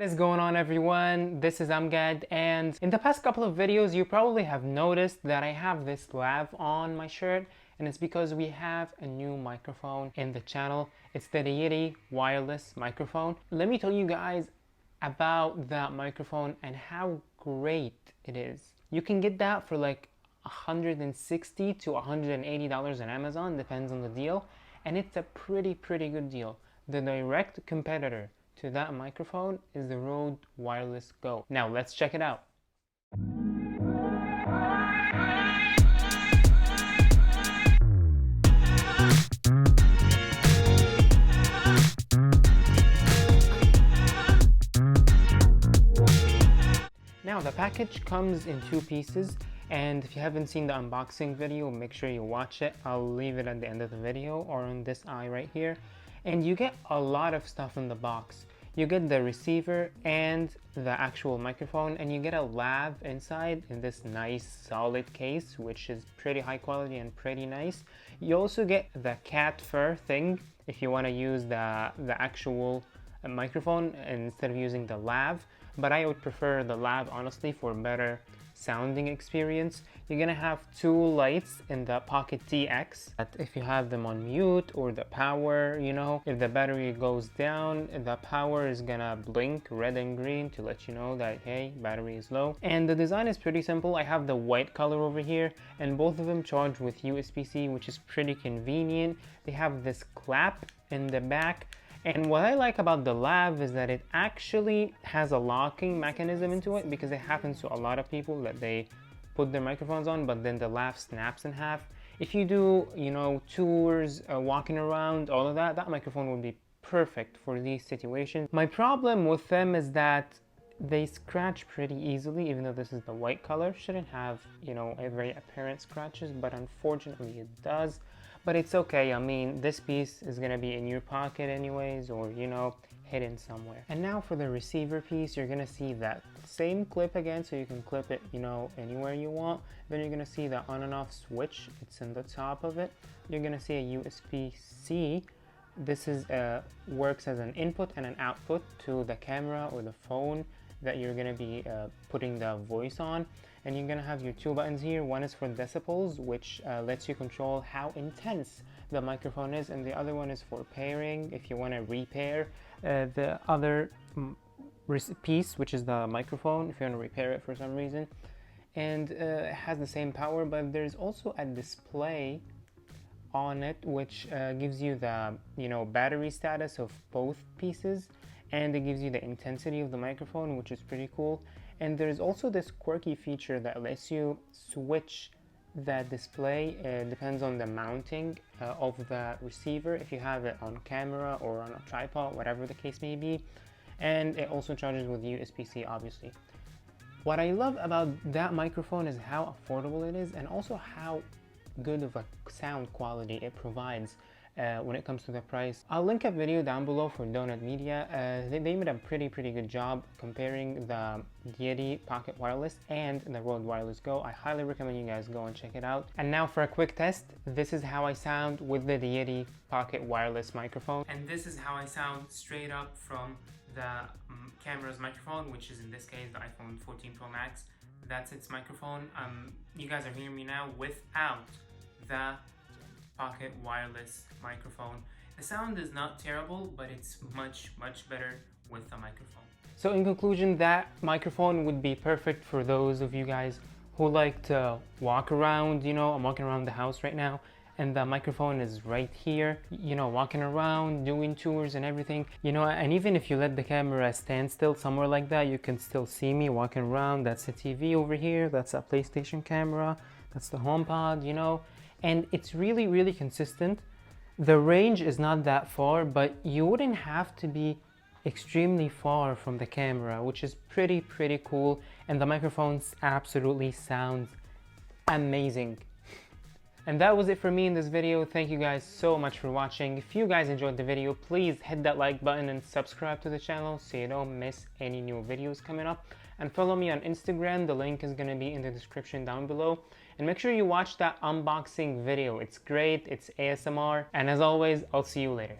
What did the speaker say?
What is going on, everyone? This is Amgad, and in the past couple of videos you probably have noticed that I have this lav on my shirt, and it's because we have a new microphone in the channel. It's the Deity wireless microphone. Let me tell you guys about that microphone and how great it is. You can get that for like $160 to $180 on Amazon, depends on the deal, and it's a pretty good deal. The direct competitor to that microphone is the Rode Wireless Go. Now let's check it out. Now the package comes in two pieces, and if you haven't seen the unboxing video, make sure you watch it. I'll leave it at the end of the video or on this eye right here. And you get a lot of stuff in the box. You get the receiver and the actual microphone, and you get a lav inside in this nice solid case, which is pretty high quality and pretty nice. You also get the cat fur thing if you want to use the actual microphone instead of using the lav, but I would prefer the lav honestly for better sounding experience. You're gonna have two lights in the Pocket TX. If you have them on mute, or the power, you know, if the battery goes down, the power is gonna blink red and green to let you know that, hey, battery is low. And the design is pretty simple. I have the white color over here, and both of them charge with USB-C, which is pretty convenient. They have this clap in the back. And what I like about the lav is that it actually has a locking mechanism into it, because it happens to a lot of people that they put their microphones on, but then the lav snaps in half. If you do, you know, tours, walking around, all of that, that microphone would be perfect for these situations. My problem with them is that they scratch pretty easily, even though this is the white color. Shouldn't have, you know, a very apparent scratches, but unfortunately it does. But it's okay. I mean, this piece is gonna be in your pocket anyways, or, you know, hidden somewhere. And now for the receiver piece, you're gonna see that same clip again, so you can clip it, you know, anywhere you want. Then you're gonna see the on and off switch. It's in the top of it. You're gonna see a USB-C. This is works as an input and an output to the camera or the phone that you're gonna be putting the voice on. And you're gonna have your two buttons here. One is for decibels, which lets you control how intense the microphone is, and the other one is for pairing, if you want to repair the other piece, which is the microphone, if you want to repair it for some reason. And it has the same power, but there's also a display on it which gives you the, you know, battery status of both pieces, and it gives you the intensity of the microphone, which is pretty cool. And there's also this quirky feature that lets you switch the display. Depends on the mounting of the receiver, if you have it on camera or on a tripod, whatever the case may be. And it also charges with USB-C, obviously. What I love about that microphone is how affordable it is, and also how good of a sound quality it provides. When it comes to the price, I'll link a video down below for Donut Media. They made a pretty good job comparing the Deity Pocket Wireless and the Rode Wireless Go. I highly recommend you guys go and check it out. And now for a quick test, this is how I sound with the Deity Pocket Wireless microphone. And this is how I sound straight up from the camera's microphone, which is in this case the iPhone 14 Pro Max. That's its microphone. You guys are hearing me now without the Pocket Wireless microphone. The sound is not terrible, but it's much better with the microphone. So in conclusion, that microphone would be perfect for those of you guys who like to walk around. You know, I'm walking around the house right now, and the microphone is right here, you know, walking around, doing tours and everything, you know. And even if you let the camera stand still somewhere like that, you can still see me walking around. That's a TV over here, that's a PlayStation camera, that's the HomePod, you know. And it's really consistent. The range is not that far, but you wouldn't have to be extremely far from the camera, which is pretty cool. And the microphones absolutely sounds amazing. And that was it for me in this video. Thank you guys so much for watching. If you guys enjoyed the video, please hit that like button and subscribe to the channel so you don't miss any new videos coming up. And follow me on Instagram. The link is gonna be in the description down below. And make sure you watch that unboxing video. It's great, it's ASMR. And as always, I'll see you later.